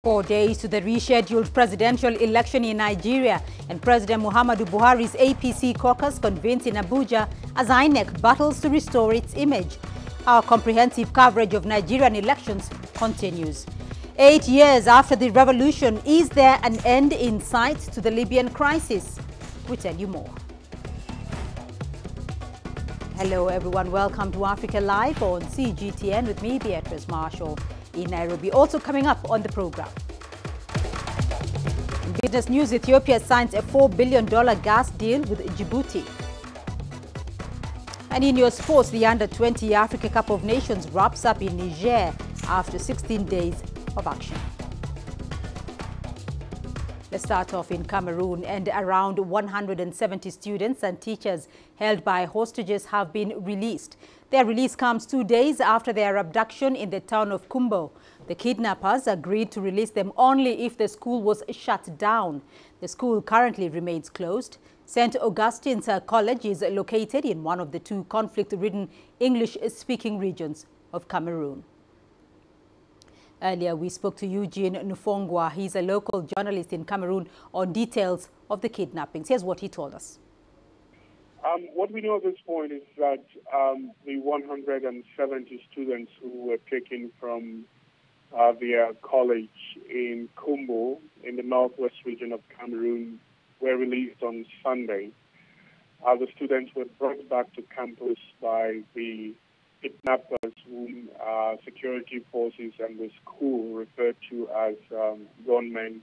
4 days to the rescheduled presidential election in Nigeria, and President Muhammadu Buhari's APC caucus convenes in Abuja as INEC battles to restore its image. Our comprehensive coverage of Nigerian elections continues. 8 years after the revolution, is there an end in sight to the Libyan crisis? We tell you more. Hello everyone, welcome to Africa Live on CGTN with me, Beatrice in Nairobi. Also coming up on the program. In business news, Ethiopia signs a $4 billion gas deal with Djibouti. And in your sports, the Under-20 Africa Cup of Nations wraps up in Niger after 16 days of action. Let's start off in Cameroon, and around 170 students and teachers held by hostages have been released. Their release comes 2 days after their abduction in the town of Kumbo. The kidnappers agreed to release them only if the school was shut down. The school currently remains closed. St. Augustine's College is located in one of the two conflict-ridden English-speaking regions of Cameroon. Earlier, we spoke to Eugene Nufongwa. He's a local journalist in Cameroon on details of the kidnappings. Here's what he told us. What we know at this point is that the 170 students who were taken from their college in Kumbo in the northwest region of Cameroon were released on Sunday. The students were brought back to campus by the kidnappers whom security forces and the school referred to as gunmen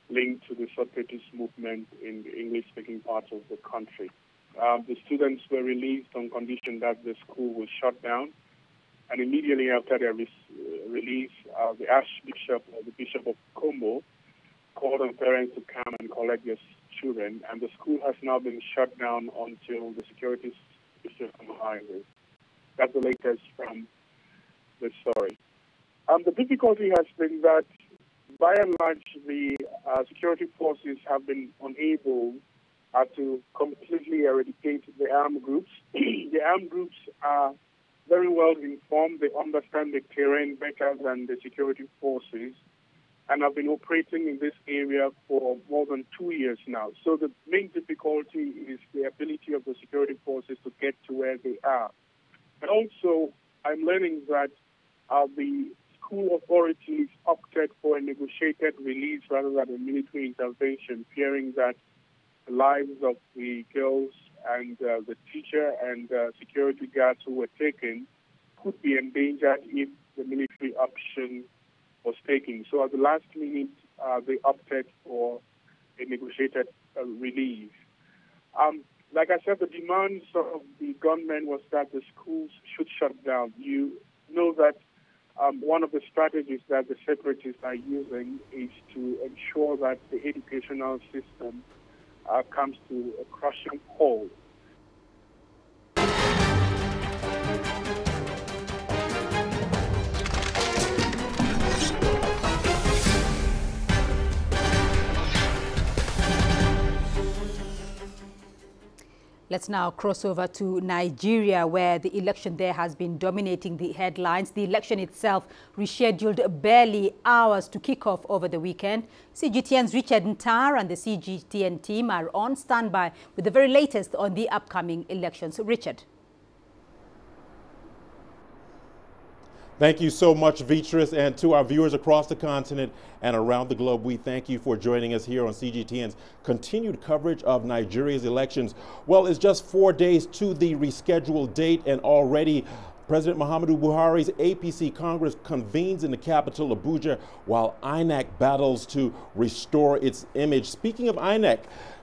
linked to the separatist movement in the English-speaking parts of the country. The students were released on condition that the school was shut down, and immediately after their release, the Archbishop or the Bishop of Kumbo called on parents to come and collect their children, and the school has now been shut down until the security situation normalizes. That's the latest from the story. The difficulty has been that, by and large, the security forces have been unable to completely eradicate the armed groups. The armed groups are very well informed. They understand the terrain better than the security forces and have been operating in this area for more than 2 years now. So the main difficulty is the ability of the security forces to get to where they are. And also, I'm learning that the school authorities opted for a negotiated release rather than a military intervention, fearing that the lives of the girls and the teacher and security guards who were taken could be endangered if the military option was taken. So at the last minute, they opted for a negotiated release. Like I said, the demands of the gunmen was that the schools should shut down. You know that one of the strategies that the separatists are using is to ensure that the educational system comes to a crushing halt. Let's now cross over to Nigeria, where the election there has been dominating the headlines. The election itself rescheduled barely hours to kick off over the weekend. CGTN's Richard Ntar and the CGTN team are on standby with the very latest on the upcoming elections. Richard. Thank you so much, Beatrice, and to our viewers across the continent and around the globe, we thank you for joining us here on CGTN's continued coverage of Nigeria's elections. Well, it's just 4 days to the rescheduled date, and already President Muhammadu Buhari's APC Congress convenes in the capital, Abuja, while INEC battles to restore its image. Speaking of INEC,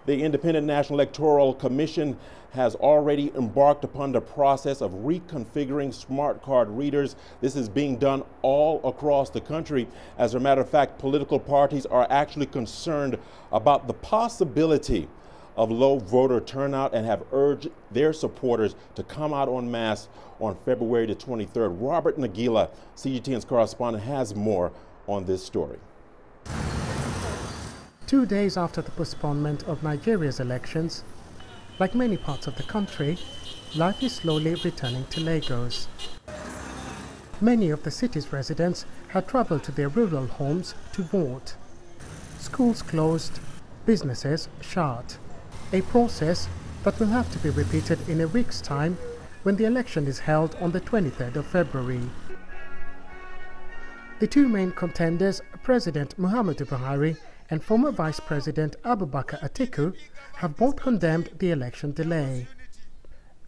the Independent National Electoral Commission has already embarked upon the process of reconfiguring smart card readers. This is being done all across the country. As a matter of fact, political parties are actually concerned about the possibility of low voter turnout and have urged their supporters to come out en masse on February the 23rd. Robert Nagila, CGTN's correspondent, has more on this story. 2 days after the postponement of Nigeria's elections, like many parts of the country, life is slowly returning to Lagos. Many of the city's residents had traveled to their rural homes to vote. Schools closed, businesses shut. A process that will have to be repeated in a week's time when the election is held on the 23rd of February. The two main contenders, President Muhammadu Buhari and former Vice President Abubakar Atiku, have both condemned the election delay.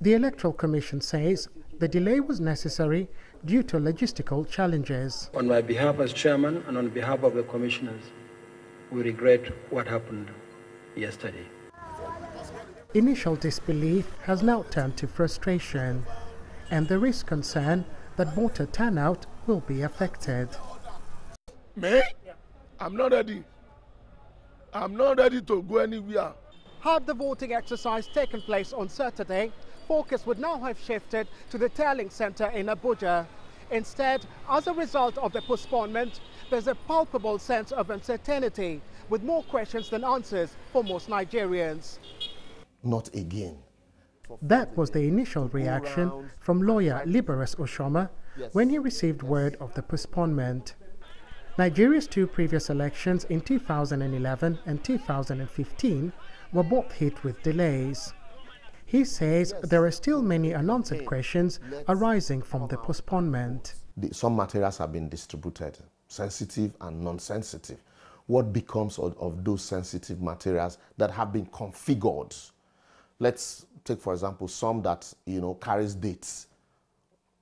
The Electoral Commission says the delay was necessary due to logistical challenges. On my behalf as chairman and on behalf of the commissioners, we regret what happened yesterday. Initial disbelief has now turned to frustration, and there is concern that voter turnout will be affected. Me? I'm not ready. I'm not ready to go anywhere. Had the voting exercise taken place on Saturday, focus would now have shifted to the tallying center in Abuja. Instead, as a result of the postponement, there's a palpable sense of uncertainty, with more questions than answers for most Nigerians. Not again. That was the initial reaction from lawyer Libyan Crisis when he received word of the postponement. Nigeria's two previous elections in 2011 and 2015 were both hit with delays. He says there are still many unanswered questions arising from the postponement. Some materials have been distributed, sensitive and non-sensitive. What becomes of those sensitive materials that have been configured? Let's take, for example, some that carries dates.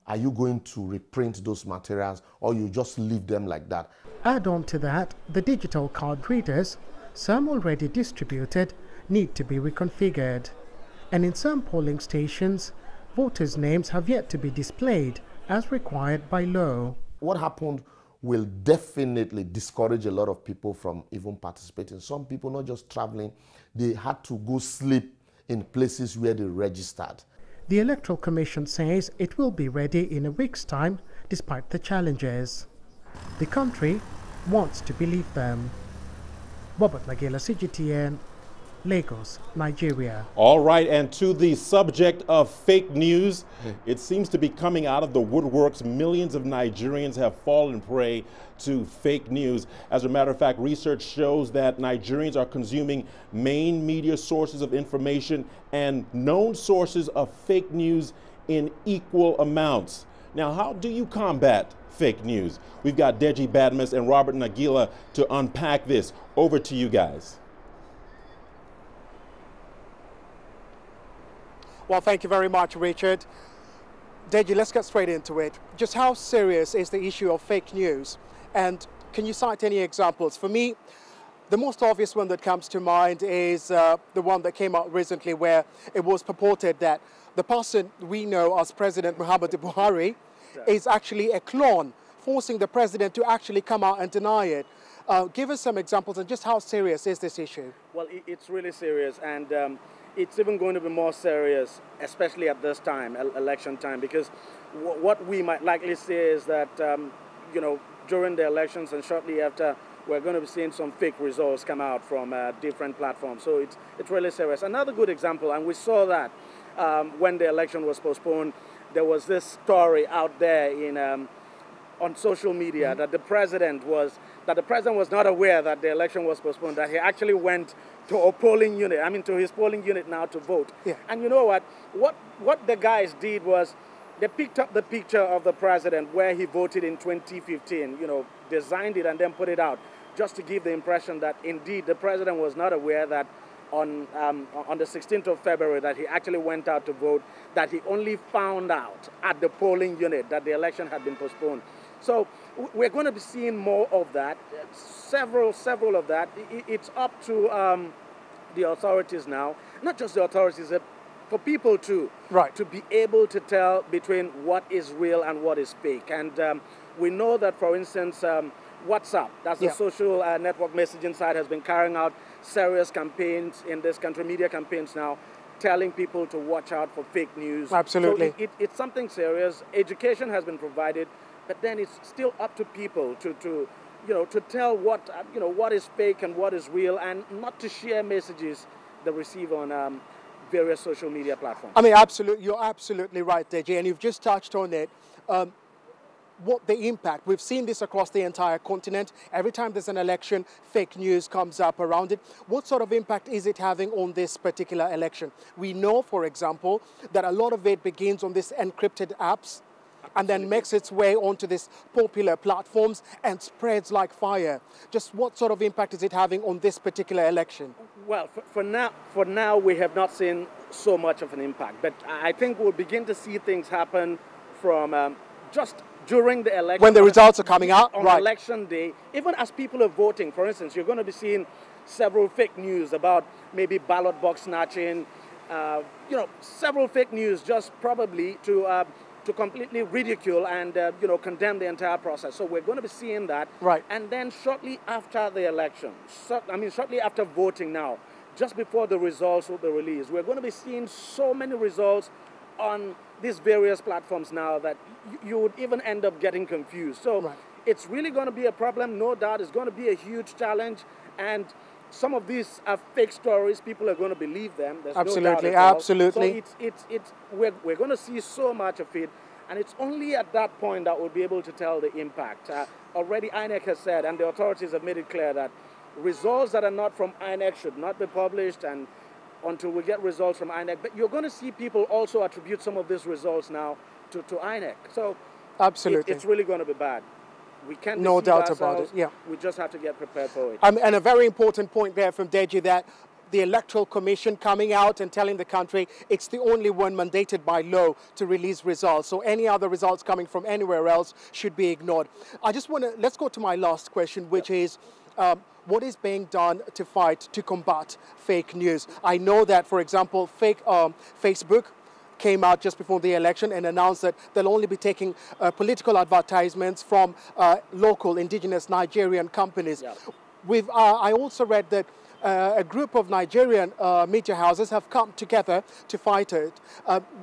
Are you going to reprint those materials, or you just leave them like that? Add on to that, the digital card readers, some already distributed, need to be reconfigured. And in some polling stations, voters' names have yet to be displayed as required by law. What happened will definitely discourage a lot of people from even participating. Some people not just traveling, they had to go sleep in places where they registered. The Electoral Commission says it will be ready in a week's time despite the challenges. The country wants to believe them. Robert Nagela, CGTN, Lagos, Nigeria. All right, and to the subject of fake news, it seems to be coming out of the woodworks. Millions of Nigerians have fallen prey to fake news. As a matter of fact, research shows that Nigerians are consuming main media sources of information and known sources of fake news in equal amounts. Now, how do you combat fake news? We've got Deji Badmus and Robert Nagila to unpack this. Over to you guys. Well, thank you very much, Richard. Deji, let's get straight into it. Just how serious is the issue of fake news? And can you cite any examples? For me, the most obvious one that comes to mind is the one that came out recently, where it was purported that the person we know as President Muhammadu Buhari is actually a clone, forcing the president to actually come out and deny it. Give us some examples and just how serious is this issue? Well, it's really serious, and it's even going to be more serious, especially at this time, election time, because what we might likely say is that, during the elections and shortly after, we're going to be seeing some fake results come out from different platforms. So it's really serious. Another good example, and we saw that when the election was postponed, there was this story out there on social media that the president was not aware that the election was postponed, that he actually went to a polling unit, to his polling unit now to vote. Yeah. And you know what the guys did was they picked up the picture of the president where he voted in 2015, designed it and then put it out, just to give the impression that indeed the president was not aware that on the 16th of February that he actually went out to vote, that he only found out at the polling unit that the election had been postponed. So we're going to be seeing more of that, several of that. It's up to the authorities now, not just the authorities, for people too, right, to be able to tell between what is real and what is fake. And we know that, for instance, WhatsApp, that's the social network messaging site, has been carrying out serious campaigns in this country, media campaigns now, telling people to watch out for fake news. Absolutely. So it's something serious. Education has been provided, but then it's still up to people to tell what is fake and what is real, and not to share messages they receive on various social media platforms. Absolutely, you're absolutely right, Deji, and you've just touched on it. what the impact. We've seen this across the entire continent. Every time there's an election, fake news comes up around it. What sort of impact is it having on this particular election? We know, for example, that a lot of it begins on these encrypted apps and then makes its way onto these popular platforms and spreads like fire. Just what sort of impact is it having on this particular election? Well, for now, we have not seen so much of an impact, but I think we'll begin to see things happen from just during the election. When the results are coming out, on right. election day, even as people are voting, for instance, you're going to be seeing several fake news about maybe ballot box snatching, several fake news just probably to completely ridicule and condemn the entire process. So we're going to be seeing that. Right. And then shortly after the election, shortly after voting now, just before the results will be released, we're going to be seeing so many results on these various platforms now that you would even end up getting confused. So right. It's really going to be a problem, no doubt. It's going to be a huge challenge, and some of these are fake stories. People are going to believe them. There's absolutely, no doubt absolutely. So we're going to see so much of it, and it's only at that point that we'll be able to tell the impact. Already INEC has said, and the authorities have made it clear, that results that are not from INEC should not be published and until we get results from INEC. But you're going to see people also attribute some of these results now to INEC. So absolutely, it's really going to be bad. We can't no doubt ourselves. about it. Yeah, we just have to get prepared for it. And a very important point there from Deji, that the Electoral Commission coming out and telling the country it's the only one mandated by law to release results. So any other results coming from anywhere else should be ignored. I just want to, let's go to my last question, which is, what is being done to combat fake news? I know that, for example, Facebook came out just before the election and announced that they'll only be taking political advertisements from local indigenous Nigerian companies. Yeah. I also read that a group of Nigerian media houses have come together to fight it.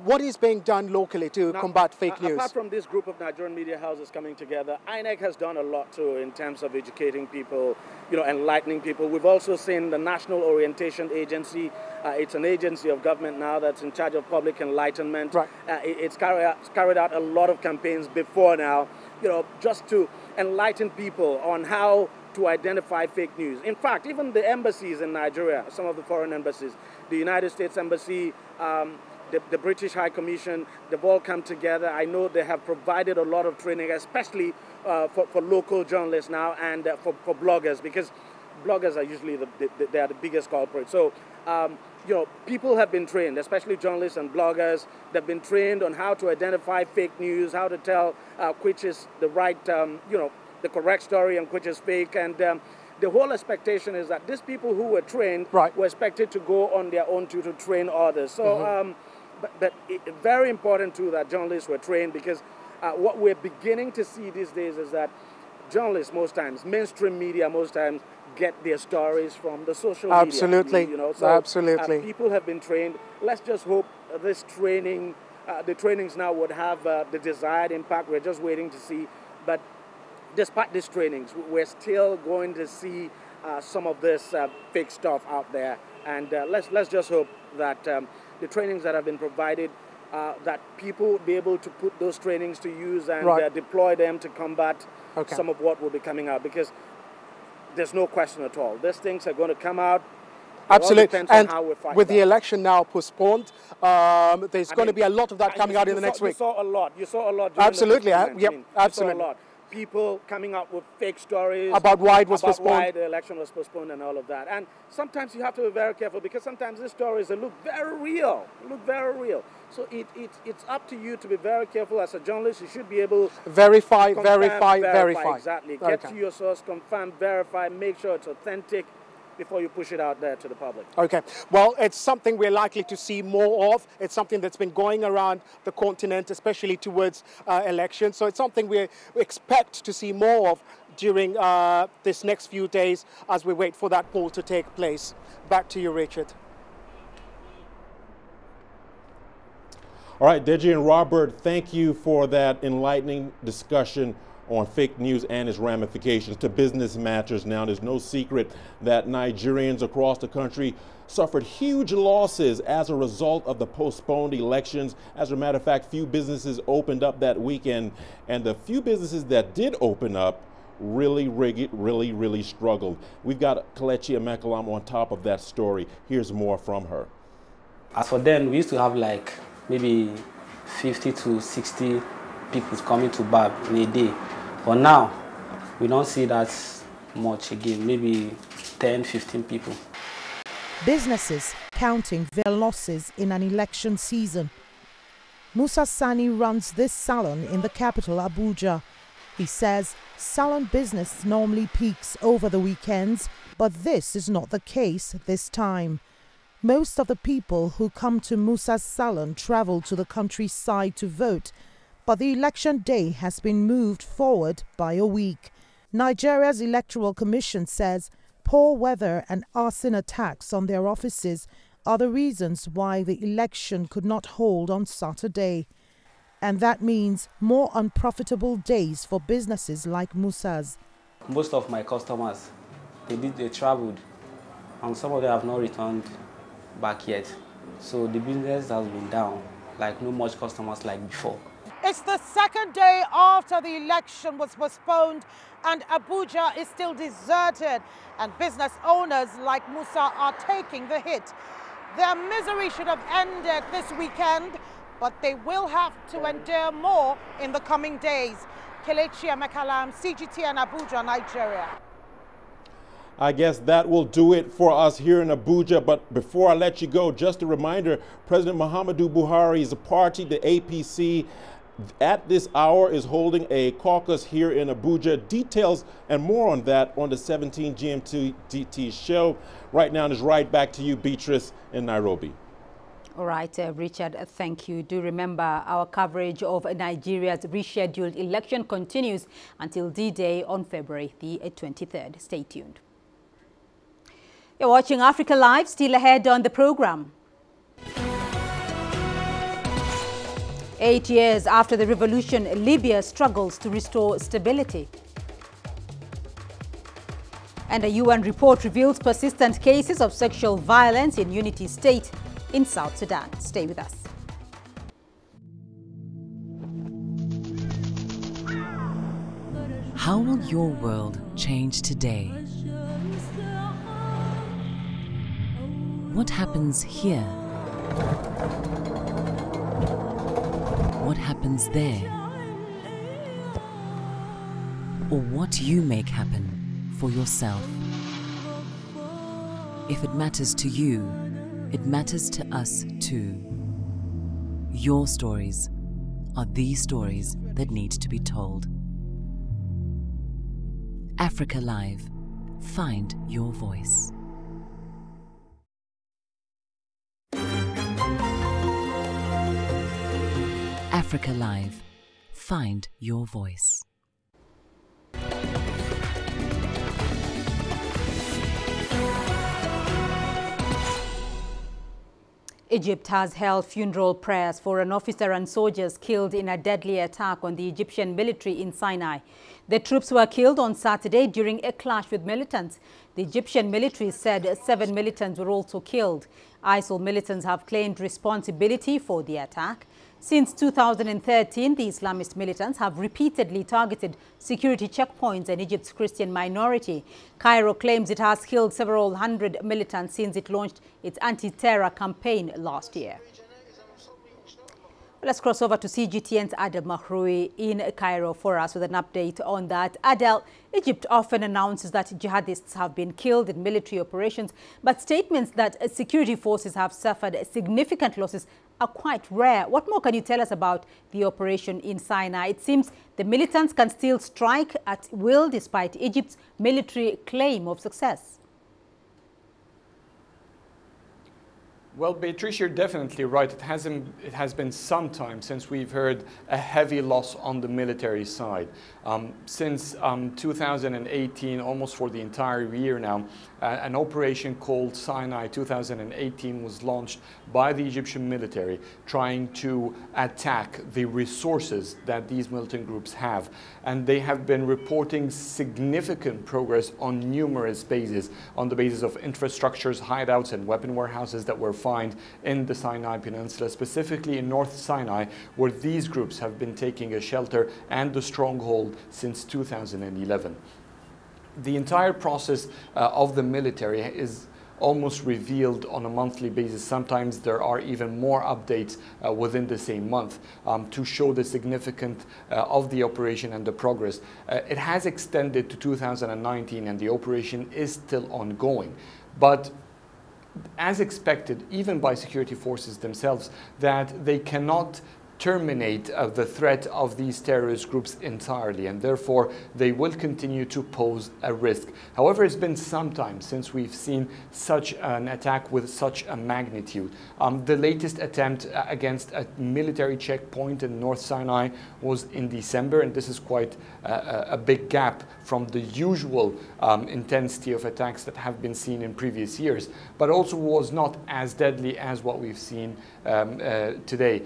What is being done locally to combat fake news? Apart from this group of Nigerian media houses coming together, INEC has done a lot too in terms of educating people, enlightening people. We've also seen the National Orientation Agency. It's an agency of government now that's in charge of public enlightenment. Right. It's carried out a lot of campaigns before now, just to enlighten people on how to identify fake news. In fact, even the embassies in Nigeria, some of the foreign embassies, the United States Embassy, the British High Commission, they've all come together. I know they have provided a lot of training, especially for local journalists now and for bloggers, because bloggers are usually they are the biggest culprits. So, people have been trained, especially journalists and bloggers. They've been trained on how to identify fake news, how to tell which is the right, the correct story and which is fake. And the whole expectation is that these people who were trained were expected to go on their own to train others. So, but very important too that journalists were trained, because what we're beginning to see these days is that journalists most times, mainstream media most times, get their stories from the social media. Absolutely, So, absolutely. People have been trained. Let's just hope this training, the trainings now would have the desired impact. We're just waiting to see. But despite these trainings, we're still going to see some of this fake stuff out there. And let's just hope that the trainings that have been provided, that people will be able to put those trainings to use and deploy them to combat some of what will be coming out. Because there's no question at all. These things are going to come out. Absolutely. And with the back. election now postponed, there's going to be a lot of that coming out in the next week. You saw a lot. You saw a lot. Absolutely. Yep. Absolutely. You saw a lot. People coming out with fake stories about why it was postponed, why the election was postponed, and all of that. And sometimes you have to be very careful, because sometimes these stories look very real. So it's up to you to be very careful as a journalist. You should be able to verify. Exactly. Get to your source, confirm, verify, make sure it's authentic before you push it out there to the public. Okay. Well, it's something we're likely to see more of. It's something that's been going around the continent, especially towards elections. So it's something we expect to see more of during this next few days as we wait for that poll to take place. Back to you, Richard. All right, Deji and Robert, thank you for that enlightening discussion on fake news and its ramifications. To business matters now, there's no secret that Nigerians across the country suffered huge losses as a result of the postponed elections. As a matter of fact, few businesses opened up that weekend, and the few businesses that did open up really struggled. We've got Kelechi Emekalam on top of that story. Here's more from her. As for then, we used to have like maybe 50 to 60 people coming to BAB in a day. But now, we don't see that much again, maybe 10, 15 people. Businesses counting their losses in an election season. Musa Sani runs this salon in the capital, Abuja. He says salon business normally peaks over the weekends, but this is not the case this time. Most of the people who come to Musa's salon travel to the countryside to vote, but the election day has been moved forward by a week. Nigeria's Electoral Commission says poor weather and arson attacks on their offices are the reasons why the election could not hold on Saturday. And that means more unprofitable days for businesses like Musa's. Most of my customers, they traveled, and some of them have not returned back yet. So the business has been down, like no much customers like before. It's the second day after the election was postponed, and Abuja is still deserted, and business owners like Musa are taking the hit. Their misery should have ended this weekend, but they will have to endure more in the coming days. Kelechi Emekalam, CGTN, Abuja, Nigeria. I guess that will do it for us here in Abuja. But before I let you go, just a reminder, President Muhammadu Buhari's party, the APC, at this hour is holding a caucus here in Abuja. Details and more on that on the 17 GMT show. Right now, it's right back to you, Beatrice, in Nairobi. All right, Richard, thank you. Do remember our coverage of Nigeria's rescheduled election continues until D-Day on February the 23rd. Stay tuned. You're watching Africa Live, still ahead on the program. 8 years after the revolution, Libya struggles to restore stability. And a UN report reveals persistent cases of sexual violence in Unity State in South Sudan. Stay with us. How will your world change today? What happens here? What happens there? Or what you make happen for yourself. If it matters to you, it matters to us too. Your stories are the stories that need to be told. Africa Live. Find your voice. Africa Live. Find your voice. Egypt has held funeral prayers for an officer and soldiers killed in a deadly attack on the Egyptian military in Sinai. The troops were killed on Saturday during a clash with militants. The Egyptian military said 7 militants were also killed. ISIL militants have claimed responsibility for the attack. Since 2013, the Islamist militants have repeatedly targeted security checkpoints and Egypt's Christian minority. Cairo claims it has killed several hundred militants since it launched its anti-terror campaign last year. Let's cross over to CGTN's Adel Mahroui in Cairo for us with an update on that. Adel, Egypt often announces that jihadists have been killed in military operations, but statements that security forces have suffered significant losses are quite rare. What more can you tell us about the operation in Sinai? It seems the militants can still strike at will despite Egypt's military claim of success. Well, Beatrice, you're definitely right. It has been some time since we've heard a heavy loss on the military side. Since 2018, almost for the entire year now, an operation called Sinai 2018 was launched by the Egyptian military, trying to attack the resources that these militant groups have. And they have been reporting significant progress on numerous bases, on the basis of infrastructures, hideouts, and weapon warehouses that were found in the Sinai Peninsula, specifically in North Sinai, where these groups have been taking a shelter and a stronghold since 2011. The entire process of the military is almost revealed on a monthly basis. Sometimes there are even more updates within the same month to show the significance of the operation and the progress. It has extended to 2019 and the operation is still ongoing. But as expected, even by security forces themselves, that they cannot terminate the threat of these terrorist groups entirely, and therefore they will continue to pose a risk. However, it's been some time since we've seen such an attack with such a magnitude. The latest attempt against a military checkpoint in North Sinai was in December, and this is quite a big gap from the usual intensity of attacks that have been seen in previous years, but also was not as deadly as what we've seen today.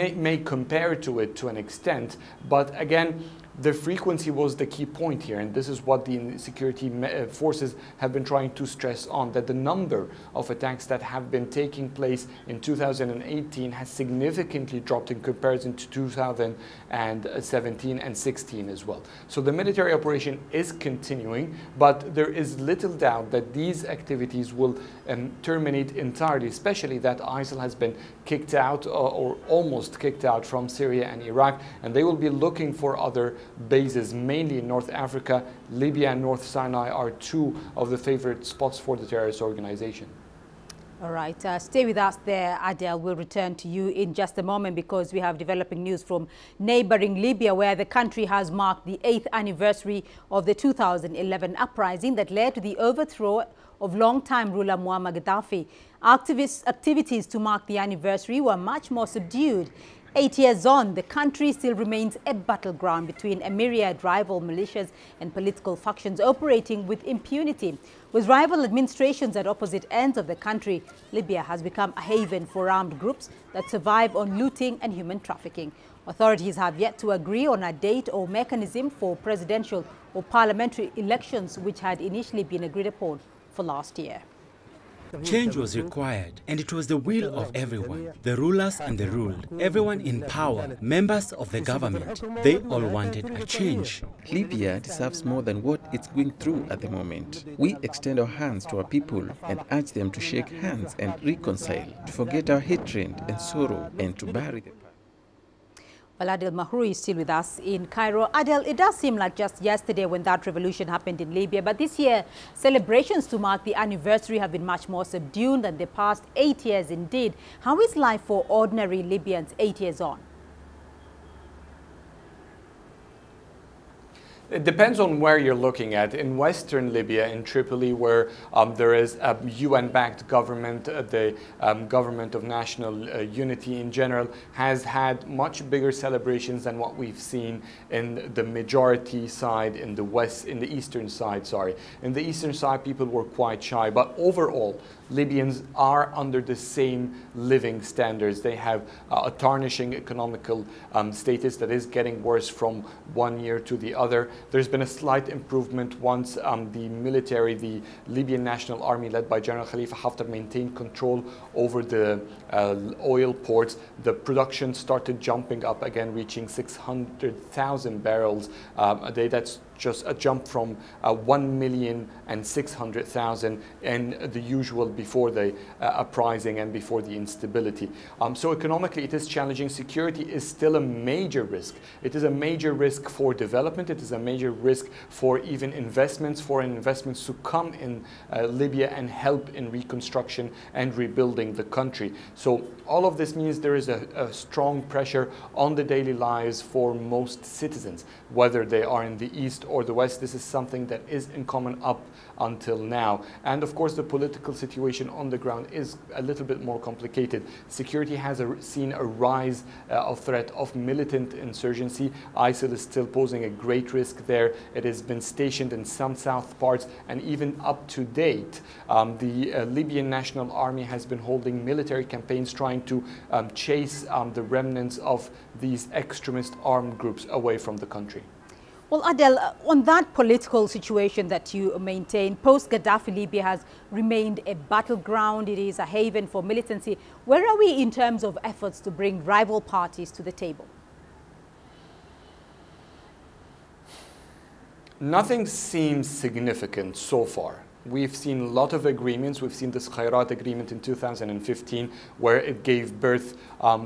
It may compare to it to an extent, but again, the frequency was the key point here, and this is what the security forces have been trying to stress on, that the number of attacks that have been taking place in 2018 has significantly dropped in comparison to 2017 and 16 as well. So the military operation is continuing, but there is little doubt that these activities will terminate entirely, especially that ISIL has been kicked out or almost kicked out from Syria and Iraq, and they will be looking for other bases, mainly in North Africa. Libya and North Sinai are two of the favorite spots for the terrorist organization. All right, stay with us there, Adel. We'll return to you in just a moment because we have developing news from neighboring Libya, where the country has marked the 8th anniversary of the 2011 uprising that led to the overthrow of longtime ruler Muammar Gaddafi. Activities to mark the anniversary were much more subdued. 8 years on, the country still remains a battleground between a myriad rival militias and political factions operating with impunity. With rival administrations at opposite ends of the country, Libya has become a haven for armed groups that survive on looting and human trafficking. Authorities have yet to agree on a date or mechanism for presidential or parliamentary elections, which had initially been agreed upon for last year. Change was required, and it was the will of everyone, the rulers and the ruled, everyone in power, members of the government. They all wanted a change. Libya deserves more than what it's going through at the moment. We extend our hands to our people and urge them to shake hands and reconcile, to forget our hatred and sorrow, and to bury the past. Well, Adel Mahrouri is still with us in Cairo. Adel, it does seem like just yesterday when that revolution happened in Libya, but this year celebrations to mark the anniversary have been much more subdued than the past 8 years indeed. How is life for ordinary Libyans 8 years on? It depends on where you're looking at. In Western Libya, in Tripoli, where there is a UN-backed government, the government of national unity in general has had much bigger celebrations than what we've seen in the majority side, in the eastern side, sorry. In the eastern side, people were quite shy, but overall, Libyans are under the same living standards. They have a tarnishing economical status that is getting worse from one year to the other. There's been a slight improvement once the military, the Libyan National Army led by General Khalifa Haftar, maintained control over the oil ports. The production started jumping up again, reaching 600,000 barrels a day. That's just a jump from 1,600,000 in the usual before the uprising and before the instability. So economically it is challenging. Security is still a major risk. It is a major risk for development. It is a major risk for even investments, foreign investments to come in Libya and help in reconstruction and rebuilding the country. So all of this means there is a strong pressure on the daily lives for most citizens, whether they are in the east or the west. This is something that is in common up until now. And of course, the political situation on the ground is a little bit more complicated. Security has seen a rise of threat of militant insurgency. ISIL is still posing a great risk there. It has been stationed in some south parts, and even up to date, the Libyan National Army has been holding military campaigns trying to chase the remnants of these extremist armed groups away from the country. Well, Adel, on that political situation that you maintain, post-Gaddafi Libya has remained a battleground. It is a haven for militancy. Where are we in terms of efforts to bring rival parties to the table? Nothing seems significant so far. We've seen a lot of agreements. We've seen this Khairat agreement in 2015, where it gave birth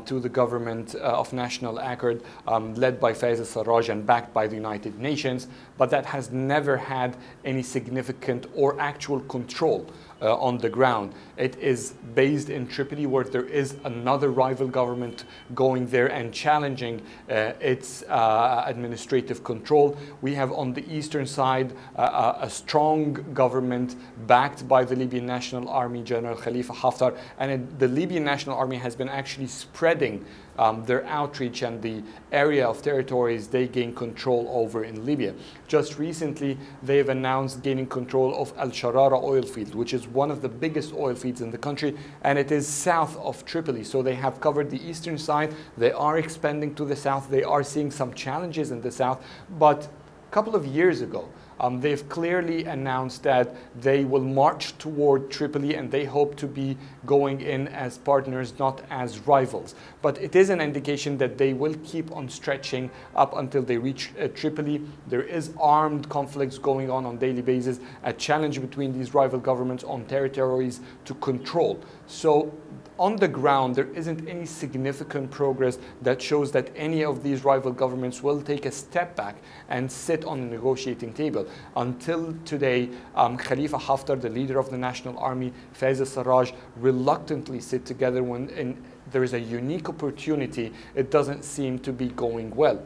to the government of national accord led by Faiz al-Sarraj and backed by the United Nations, but that has never had any significant or actual control on the ground. It is based in Tripoli, where there is another rival government going there and challenging its administrative control. We have on the eastern side a strong government backed by the Libyan National Army, General Khalifa Haftar, and the Libyan National Army has been actually spreading their outreach and the area of territories they gain control over in Libya. Just recently, they have announced gaining control of Al-Sharara oil field, which is one of the biggest oil fields in the country, and it is south of Tripoli. So they have covered the eastern side. They are expanding to the south. They are seeing some challenges in the south, but a couple of years ago, they've clearly announced that they will march toward Tripoli, and they hope to be going in as partners, not as rivals. But it is an indication that they will keep on stretching up until they reach Tripoli. There is armed conflicts going on daily basis, a challenge between these rival governments on territories to control. So on the ground, there isn't any significant progress that shows that any of these rival governments will take a step back and sit on the negotiating table. Until today, Khalifa Haftar, the leader of the National Army, Faiz al-Sarraj, reluctantly sit together when there is a unique opportunity. It doesn't seem to be going well.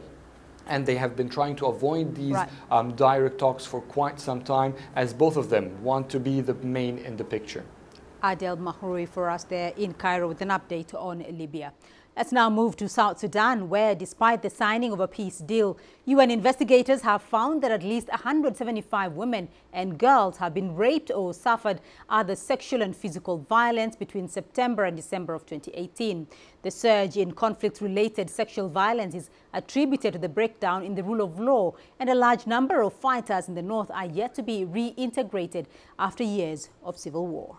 And they have been trying to avoid these direct talks for quite some time, as both of them want to be the main in the picture. Adel Mahrouri for us there in Cairo with an update on Libya. Let's now move to South Sudan, where despite the signing of a peace deal, UN investigators have found that at least 175 women and girls have been raped or suffered other sexual and physical violence between September and December of 2018. The surge in conflict-related sexual violence is attributed to the breakdown in the rule of law, and a large number of fighters in the north are yet to be reintegrated after years of civil war.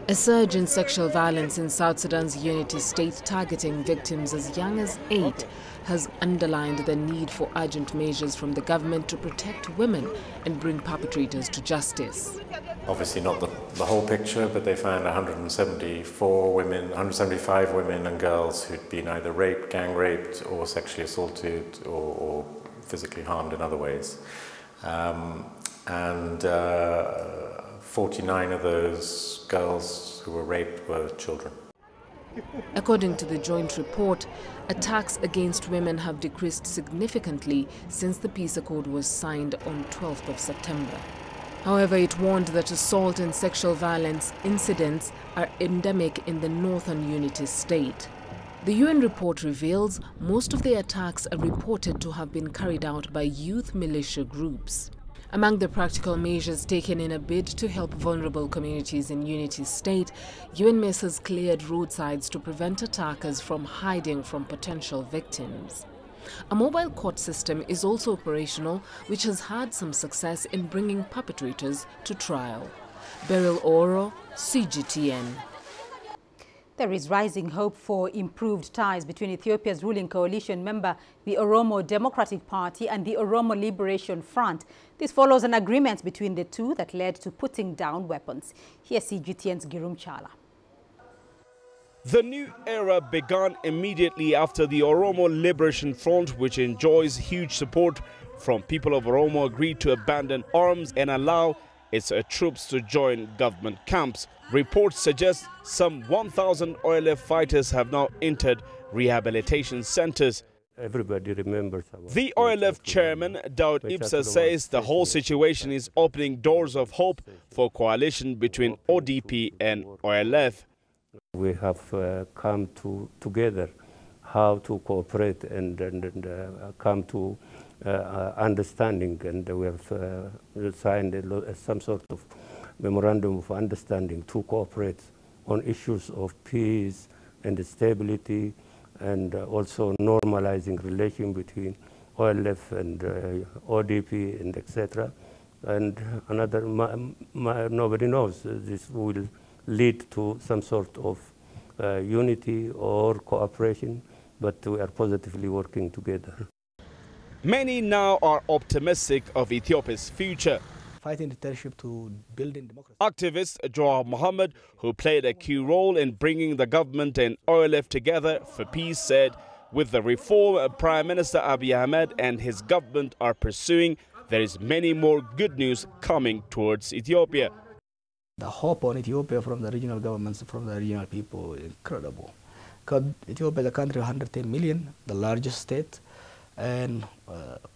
A surge in sexual violence in South Sudan's unity state, targeting victims as young as 8, has underlined the need for urgent measures from the government to protect women and bring perpetrators to justice. Obviously not the whole picture, but they found 175 women and girls who'd been either raped, gang raped, or sexually assaulted or physically harmed in other ways. 49 of those girls who were raped were children. According to the joint report, attacks against women have decreased significantly since the peace accord was signed on 12th of September. However, it warned that assault and sexual violence incidents are endemic in the northern unity state. The UN report reveals most of the attacks are reported to have been carried out by youth militia groups. Among the practical measures taken in a bid to help vulnerable communities in Unity State, UNMISS has cleared roadsides to prevent attackers from hiding from potential victims. A mobile court system is also operational, which has had some success in bringing perpetrators to trial. Beryl Oro, CGTN. There is rising hope for improved ties between Ethiopia's ruling coalition member, the Oromo Democratic Party, and the Oromo Liberation Front. This follows an agreement between the two that led to putting down weapons. Here's CGTN's Girum Chala. The new era began immediately after the Oromo Liberation Front, which enjoys huge support from people of Oromo, agreed to abandon arms and allow its troops to join government camps. Reports suggest some 1,000 OLF fighters have now entered rehabilitation centers. Everybody remembers about the OLF chairman, Daud Ibsa, says the whole situation is opening doors of hope for coalition between ODP and OLF. We have come together how to cooperate and come to understanding, and we have signed some sort of memorandum of understanding to cooperate on issues of peace and stability, and also normalizing relation between OLF and ODP and etc. And another, nobody knows, this will lead to some sort of unity or cooperation, but we are positively working together. Many now are optimistic of Ethiopia's future. Fighting dictatorship to building democracy. Activist Joao Muhammad, who played a key role in bringing the government and OLF together for peace, said, with the reform Prime Minister Abiy Ahmed and his government are pursuing, there is many more good news coming towards Ethiopia. The hope on Ethiopia from the regional governments, from the regional people, is incredible. Because Ethiopia is a country of 110 million, the largest state, and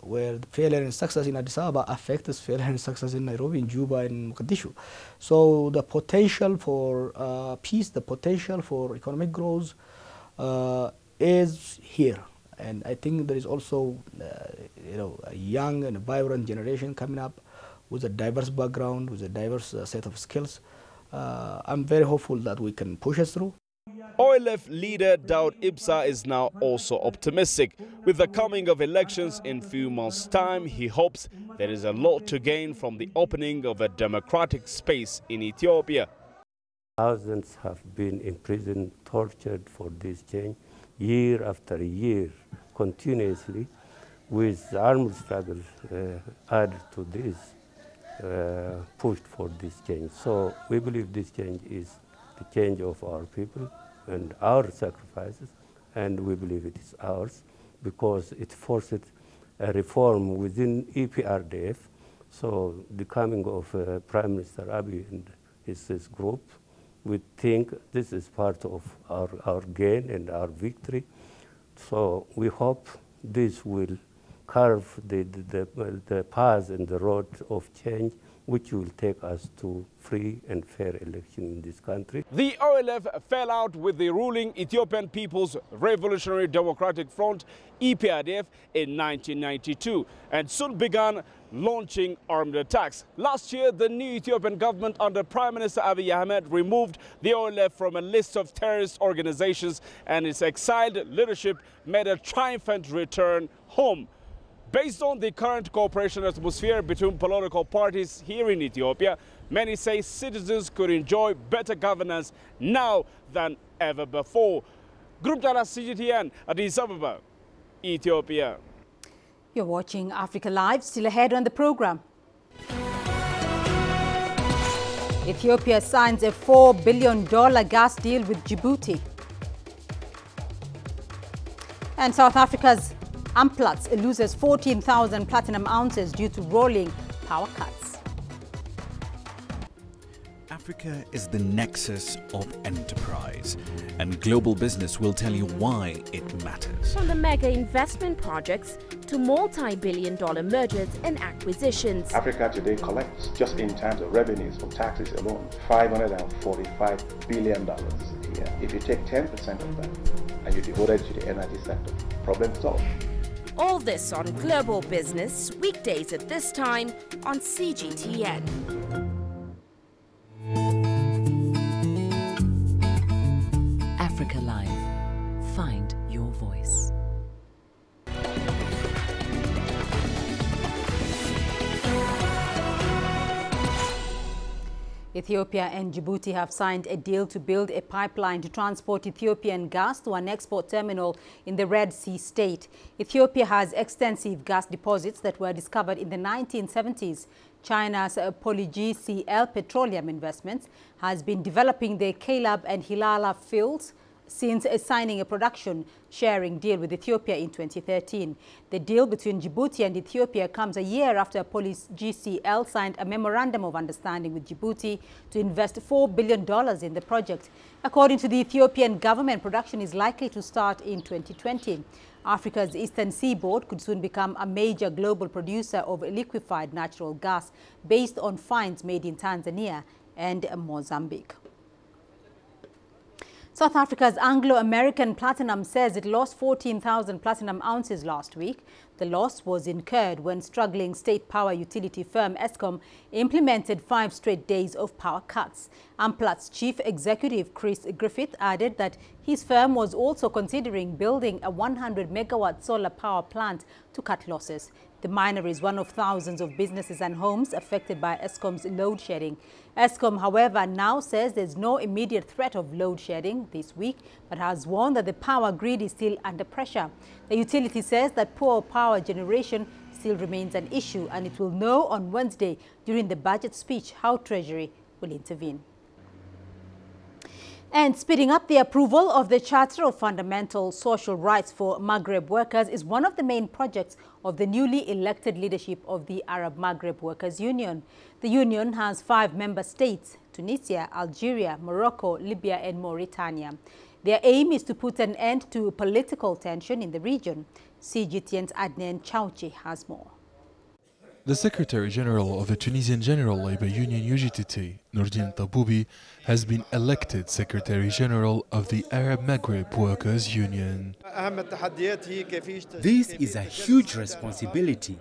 where the failure and success in Addis Ababa affects failure and success in Nairobi, in Juba, and Mogadishu. So the potential for peace, the potential for economic growth is here. And I think there is also a young and vibrant generation coming up with a diverse background, with a diverse set of skills. I'm very hopeful that we can push us through. OLF leader Daud Ibsa is now also optimistic. With the coming of elections in few months' time, he hopes there is a lot to gain from the opening of a democratic space in Ethiopia. Thousands have been imprisoned, tortured for this change, year after year, continuously, with armed struggle added to this, pushed for this change. So we believe this change is the change of our people and our sacrifices, and we believe it is ours because it forced a reform within EPRDF. So the coming of Prime Minister Abiy and his group, we think this is part of our gain and our victory. So we hope this will carve the path and the road of change, which will take us to free and fair election in this country. The OLF fell out with the ruling Ethiopian People's Revolutionary Democratic Front, EPRDF, in 1992 and soon began launching armed attacks. Last year, the new Ethiopian government under Prime Minister Abiy Ahmed removed the OLF from a list of terrorist organizations, and its exiled leadership made a triumphant return home. Based on the current cooperation atmosphere between political parties here in Ethiopia, many say citizens could enjoy better governance now than ever before. Group Data CGTN, Addis Ababa, Ethiopia. You're watching Africa Live. Still ahead on the program. Ethiopia signs a $4 billion gas deal with Djibouti. And South Africa's Amplats loses 14,000 platinum ounces due to rolling power cuts. Africa is the nexus of enterprise, and global business will tell you why it matters. From the mega investment projects to multi-billion-dollar mergers and acquisitions. Africa today collects, just in terms of revenues from taxes alone, $545 billion a year. If you take 10% of that and you devote it to the energy sector, problem solved. All this on Global Business, weekdays at this time on CGTN. Africa Live. Find your voice. Ethiopia and Djibouti have signed a deal to build a pipeline to transport Ethiopian gas to an export terminal in the Red Sea state. Ethiopia has extensive gas deposits that were discovered in the 1970s. China's PolyGCL Petroleum Investments has been developing the Caleb and Hilala fields since signing a production-sharing deal with Ethiopia in 2013. The deal between Djibouti and Ethiopia comes a year after PolyGCL signed a memorandum of understanding with Djibouti to invest $4 billion in the project. According to the Ethiopian government, production is likely to start in 2020. Africa's eastern seaboard could soon become a major global producer of liquefied natural gas based on finds made in Tanzania and Mozambique. South Africa's Anglo-American Platinum says it lost 14,000 platinum ounces last week. The loss was incurred when struggling state power utility firm Eskom implemented 5 straight days of power cuts. Amplat's chief executive Chris Griffith added that his firm was also considering building a 100-megawatt solar power plant to cut losses. The miner is one of thousands of businesses and homes affected by Eskom's load shedding. Eskom, however, now says there's no immediate threat of load shedding this week, but has warned that the power grid is still under pressure. The utility says that poor power generation still remains an issue, and it will know on Wednesday during the budget speech how Treasury will intervene. And speeding up the approval of the Charter of Fundamental Social Rights for Maghreb workers is one of the main projects of the newly elected leadership of the Arab Maghreb Workers Union. The union has 5 member states: Tunisia, Algeria, Morocco, Libya and Mauritania. Their aim is to put an end to political tension in the region. CGTN's Adnan Chauchi has more. The Secretary General of the Tunisian General Labour Union UGTT, Nourdine Taboubi, has been elected Secretary General of the Arab Maghreb Workers Union. This is a huge responsibility.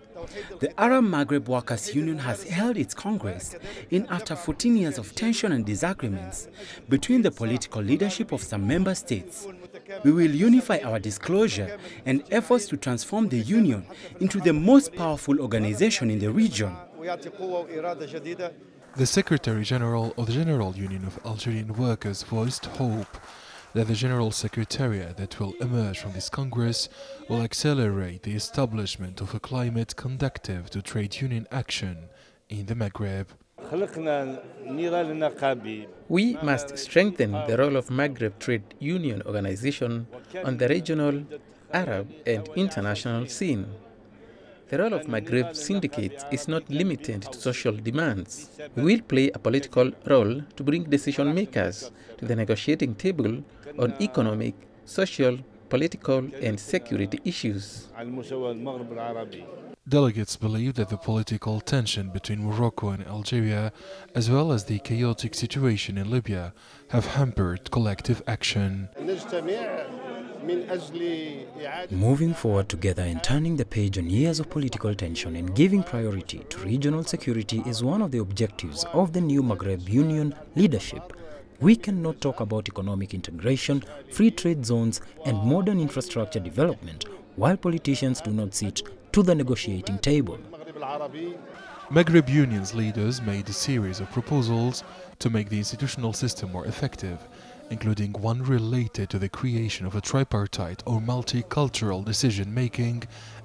The Arab Maghreb Workers Union has held its Congress in after 14 years of tension and disagreements between the political leadership of some member states. We will unify our disclosure and efforts to transform the union into the most powerful organization in the region. The Secretary General of the General Union of Algerian Workers voiced hope that the General Secretariat that will emerge from this Congress will accelerate the establishment of a climate conducive to trade union action in the Maghreb. We must strengthen the role of Maghreb Trade Union Organization on the regional, Arab and international scene. The role of Maghreb syndicates is not limited to social demands. We will play a political role to bring decision makers to the negotiating table on economic, social, political and security issues. Delegates believe that the political tension between Morocco and Algeria, as well as the chaotic situation in Libya, have hampered collective action. Moving forward together and turning the page on years of political tension and giving priority to regional security is one of the objectives of the new Maghreb Union leadership. We cannot talk about economic integration, free trade zones and modern infrastructure development while politicians do not sit to the negotiating table. Maghreb Union's leaders made a series of proposals to make the institutional system more effective, including one related to the creation of a tripartite or multicultural decision-making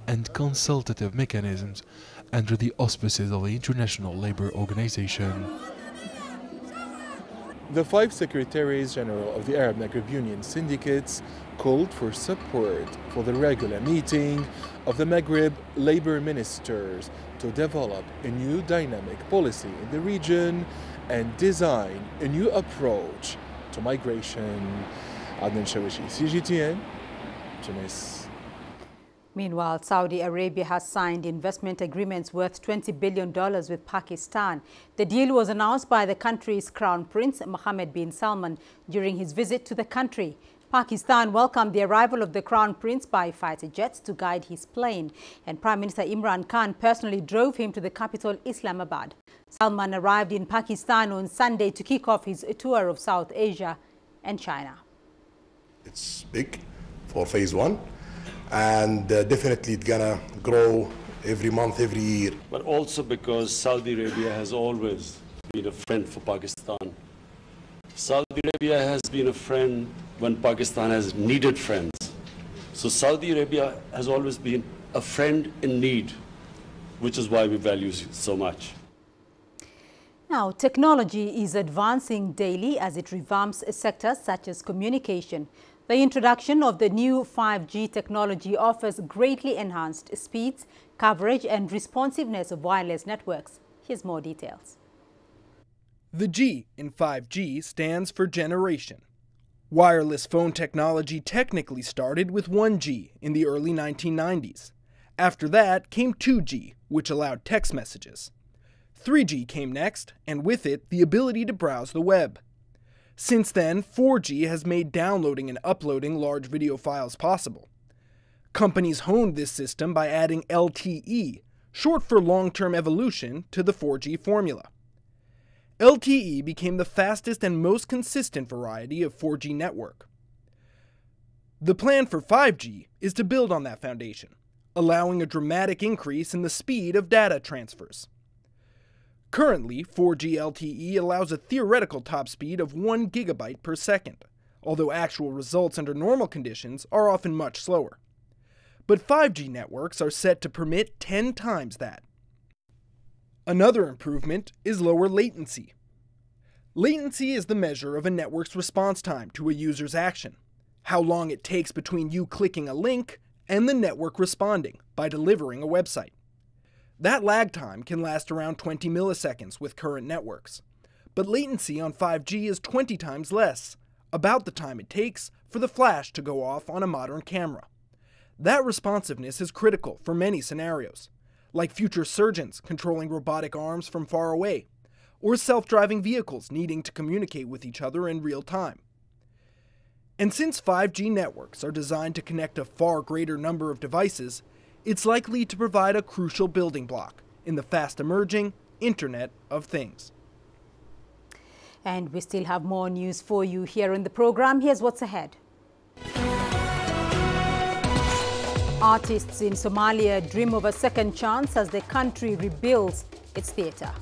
and consultative mechanisms under the auspices of the International Labour Organization. The 5 Secretaries General of the Arab Maghreb Union syndicates called for support for the regular meeting of the Maghreb Labour Ministers to develop a new dynamic policy in the region and design a new approach to migration. Adnan Shawishi, CGTN, Tunis. Meanwhile, Saudi Arabia has signed investment agreements worth $20 billion with Pakistan. The deal was announced by the country's Crown Prince, Mohammed bin Salman, during his visit to the country. Pakistan welcomed the arrival of the Crown Prince by fighter jets to guide his plane, and Prime Minister Imran Khan personally drove him to the capital, Islamabad. Salman arrived in Pakistan on Sunday to kick off his tour of South Asia and China. It's big for phase 1. And definitely it's gonna grow every month, every year. But also because Saudi Arabia has always been a friend for Pakistan. Saudi Arabia has been a friend when Pakistan has needed friends. So Saudi Arabia has always been a friend in need, which is why we value it so much. Now, technology is advancing daily as it revamps sectors such as communication. The introduction of the new 5G technology offers greatly enhanced speeds, coverage and responsiveness of wireless networks. Here's more details. The G in 5G stands for generation. Wireless phone technology technically started with 1G in the early 1990s. After that came 2G, which allowed text messages. 3G came next, and with it, the ability to browse the web. Since then, 4G has made downloading and uploading large video files possible. Companies honed this system by adding LTE, short for long-term evolution, to the 4G formula. LTE became the fastest and most consistent variety of 4G network. The plan for 5G is to build on that foundation, allowing a dramatic increase in the speed of data transfers. Currently, 4G LTE allows a theoretical top speed of 1 gigabit per second, although actual results under normal conditions are often much slower. But 5G networks are set to permit 10 times that. Another improvement is lower latency. Latency is the measure of a network's response time to a user's action, how long it takes between you clicking a link and the network responding by delivering a website. That lag time can last around 20 milliseconds with current networks, but latency on 5G is 20 times less, about the time it takes for the flash to go off on a modern camera. That responsiveness is critical for many scenarios, like future surgeons controlling robotic arms from far away, or self-driving vehicles needing to communicate with each other in real time. And since 5G networks are designed to connect a far greater number of devices, it's likely to provide a crucial building block in the fast-emerging Internet of Things. And we still have more news for you here in the program. Here's what's ahead. Artists in Somalia dream of a second chance as the country rebuilds its theatre.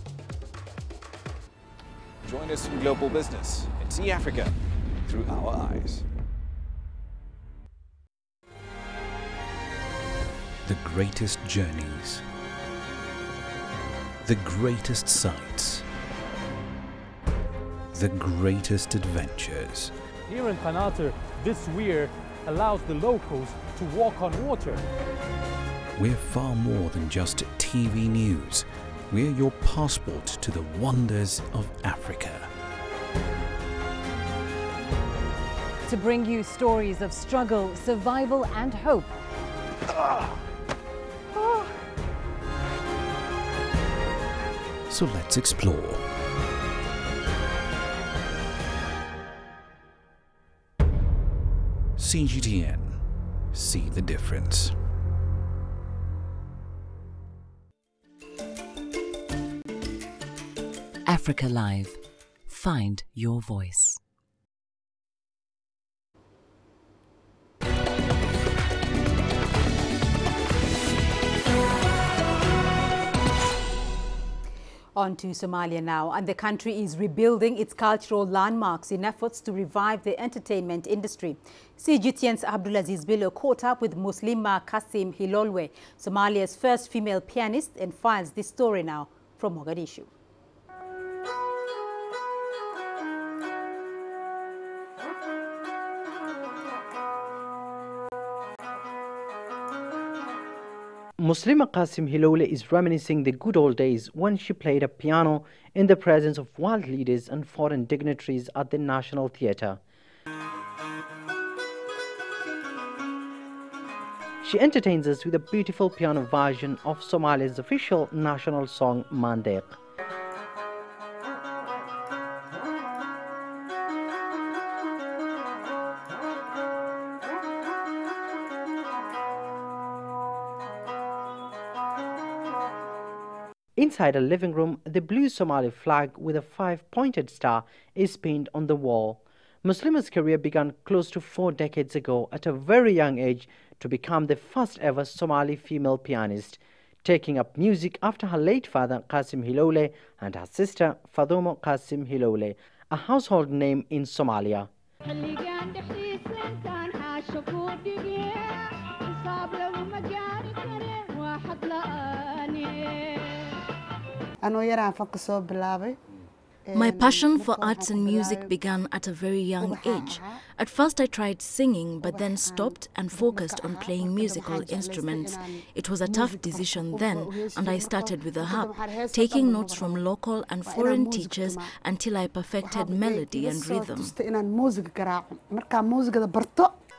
Join us in Global Business and see Africa through our eyes. The greatest journeys, the greatest sights, the greatest adventures. Here in Qanater, this weir allows the locals to walk on water. We're far more than just TV news. We're your passport to the wonders of Africa. To bring you stories of struggle, survival and hope. So let's explore. CGTN. See the difference. Africa Live. Find your voice. On to Somalia now, and the country is rebuilding its cultural landmarks in efforts to revive the entertainment industry. CGTN's Abdulaziz Bello caught up with Muslima Kasim Hilolwe, Somalia's first female pianist, and files this story now from Mogadishu. Muslima Kasim Hilolwe is reminiscing the good old days when she played a piano in the presence of world leaders and foreign dignitaries at the National Theatre. She entertains us with a beautiful piano version of Somalia's official national song, Mandek. Inside a living room, the blue Somali flag with a 5-pointed star is pinned on the wall. Muslima's career began close to 4 decades ago at a very young age to become the first ever Somali female pianist, taking up music after her late father Kasim Hilolwe and her sister Fadumo Kasim Hilolwe, a household name in Somalia. anoo yaraan fanka soo bilaabay My passion for arts and music began at a very young age. At first I tried singing, but then stopped and focused on playing musical instruments. It was a tough decision then, and I started with a harp, taking notes from local and foreign teachers until I perfected melody and rhythm.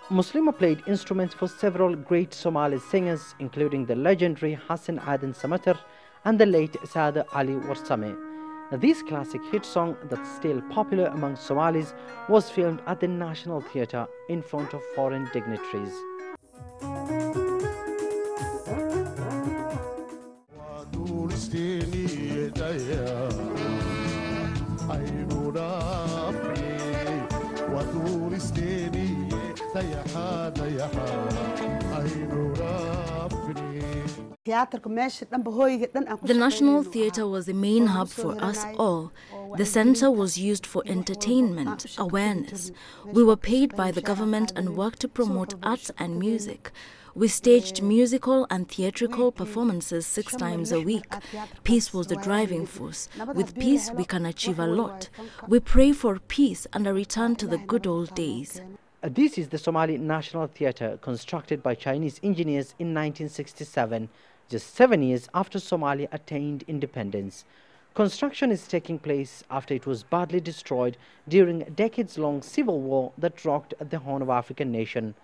Muslima played instruments for several great Somali singers, including the legendary Hassan Aden Samater and the late Saada Ali Warsame. This classic hit song that's still popular among Somalis was filmed at the National Theatre in front of foreign dignitaries. The National Theatre was the main hub for us all. The centre was used for entertainment, awareness. We were paid by the government and worked to promote arts and music. We staged musical and theatrical performances 6 times a week. Peace was the driving force. With peace, we can achieve a lot. We pray for peace and a return to the good old days. This is the Somali National Theatre, constructed by Chinese engineers in 1967, just 7 years after Somalia attained independence. Construction is taking place after it was badly destroyed during a decades-long civil war that rocked the Horn of African nation.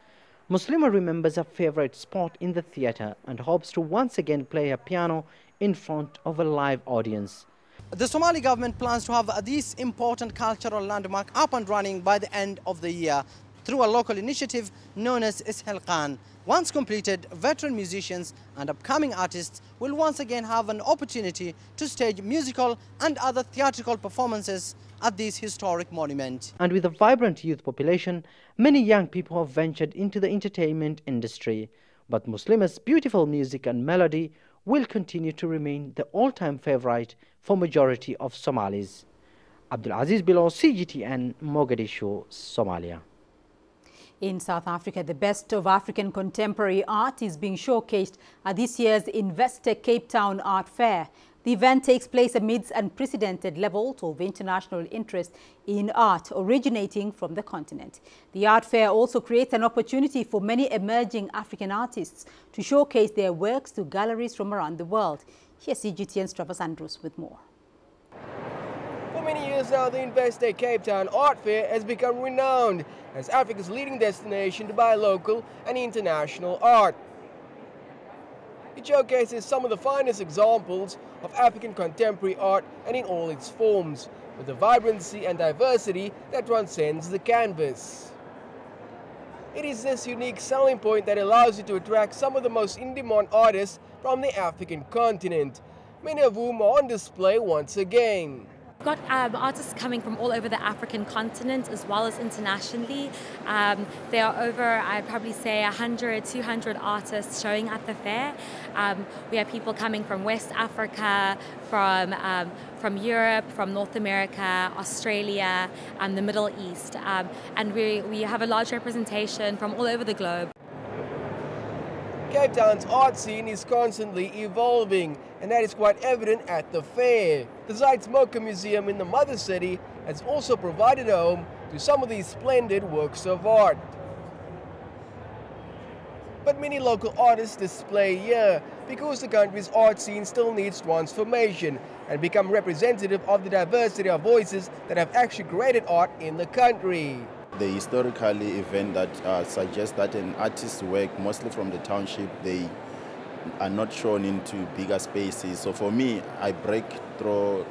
Muslima remembers a favorite spot in the theatre and hopes to once again play a piano in front of a live audience. The Somali government plans to have this important cultural landmark up and running by the end of the year through a local initiative known as Ishelqan. Once completed, veteran musicians and upcoming artists will once again have an opportunity to stage musical and other theatrical performances at this historic monument. And with a vibrant youth population, many young people have ventured into the entertainment industry. But Muslima's beautiful music and melody will continue to remain the all-time favorite for majority of Somalis. Abdul Aziz Bilo, CGTN, Mogadishu, Somalia. In South Africa, the best of African contemporary art is being showcased at this year's Investec Cape Town Art Fair. The event takes place amidst unprecedented levels of international interest in art originating from the continent. The art fair also creates an opportunity for many emerging African artists to showcase their works to galleries from around the world. Here's CGTN's Travis Andrews with more. For many years now, the Investec Cape Town Art Fair has become renowned as Africa's leading destination to buy local and international art. It showcases some of the finest examples of African contemporary art and in all its forms, with a vibrancy and diversity that transcends the canvas. It is this unique selling point that allows you to attract some of the most in-demand artists from the African continent, many of whom are on display once again. We've got artists coming from all over the African continent as well as internationally. There are over, I'd probably say, 100, 200 artists showing at the fair. We have people coming from West Africa, from Europe, from North America, Australia, and the Middle East. And we have a large representation from all over the globe. Cape Town's art scene is constantly evolving, and that is quite evident at the fair. The Zuid-Mocha Museum in the mother city has also provided a home to some of these splendid works of art. But many local artists display here because the country's art scene still needs transformation and become representative of the diversity of voices that have actually created art in the country. The historical event that suggests that an artist's work, mostly from the township, they are not shown into bigger spaces. So for me, I break through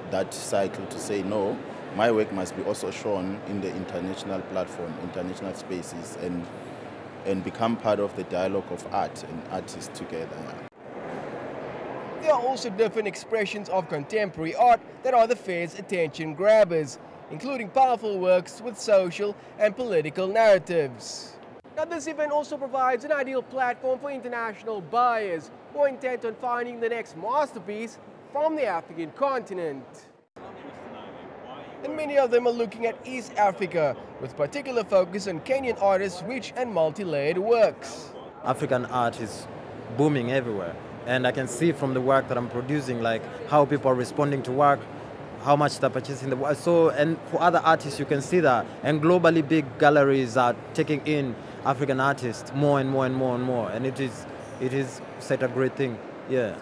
that cycle to say, no, my work must be also shown in the international platform, international spaces, and become part of the dialogue of art and artists together. There are also different expressions of contemporary art that are the fair's attention grabbers, including powerful works with social and political narratives. Now, this event also provides an ideal platform for international buyers who are intent on finding the next masterpiece from the African continent. And many of them are looking at East Africa, with particular focus on Kenyan artists' rich and multi-layered works. African art is booming everywhere, and I can see from the work that I'm producing, like how people are responding to work, how much they're purchasing the world. So, and for other artists, you can see that, and globally big galleries are taking in African artists more and more and more and more, and it is such a great thing. Yeah.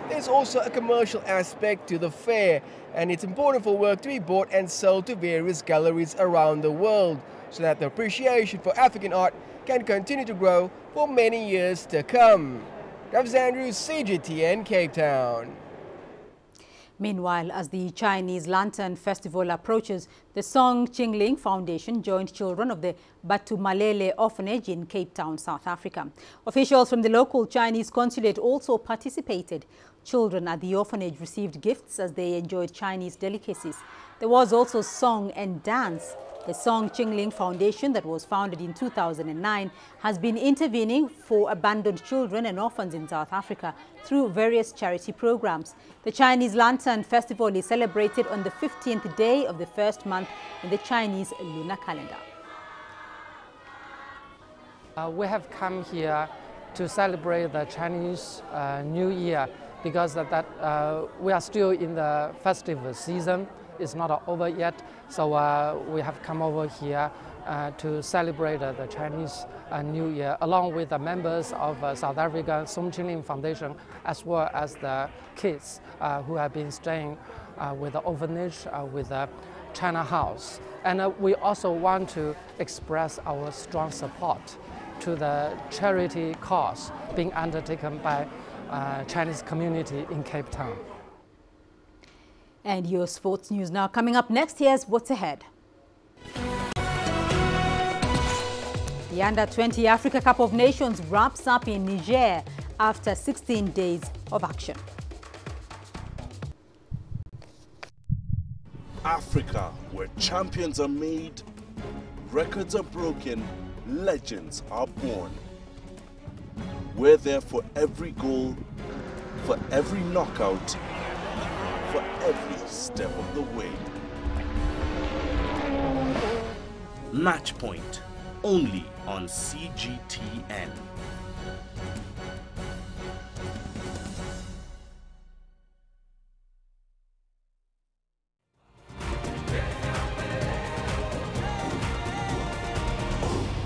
There's also a commercial aspect to the fair, and it's important for work to be bought and sold to various galleries around the world, so that the appreciation for African art can continue to grow for many years to come. Travis Andrews, CGTN, Cape Town. Meanwhile, as the Chinese Lantern Festival approaches, the Song Chingling Foundation joined children of the Batumalele orphanage in Cape Town, South Africa. Officials from the local Chinese consulate also participated. Children at the orphanage received gifts as they enjoyed Chinese delicacies. There was also song and dance. The Song Chingling Foundation, that was founded in 2009, has been intervening for abandoned children and orphans in South Africa through various charity programs. The Chinese Lantern Festival is celebrated on the 15th day of the first month in the Chinese lunar calendar. We have come here to celebrate the Chinese New Year because we are still in the festival season. It's not over yet, so we have come over here to celebrate the Chinese New Year along with the members of South African Song Chingling Foundation, as well as the kids who have been staying with the orphanage, with the China House. And we also want to express our strong support to the charity cause being undertaken by Chinese community in Cape Town. And your sports news now. Coming up next, here's what's ahead. The Under-20 Africa Cup of Nations wraps up in Niger after 16 days of action. Africa, where champions are made, records are broken, legends are born. We're there for every goal, for every knockout, for every step of the way. Match Point, only on CGTN.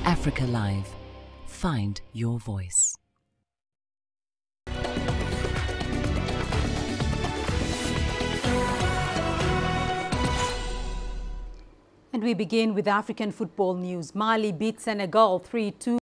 Africa Live. Find your voice. And we begin with African football news. Mali beat Senegal 3-2.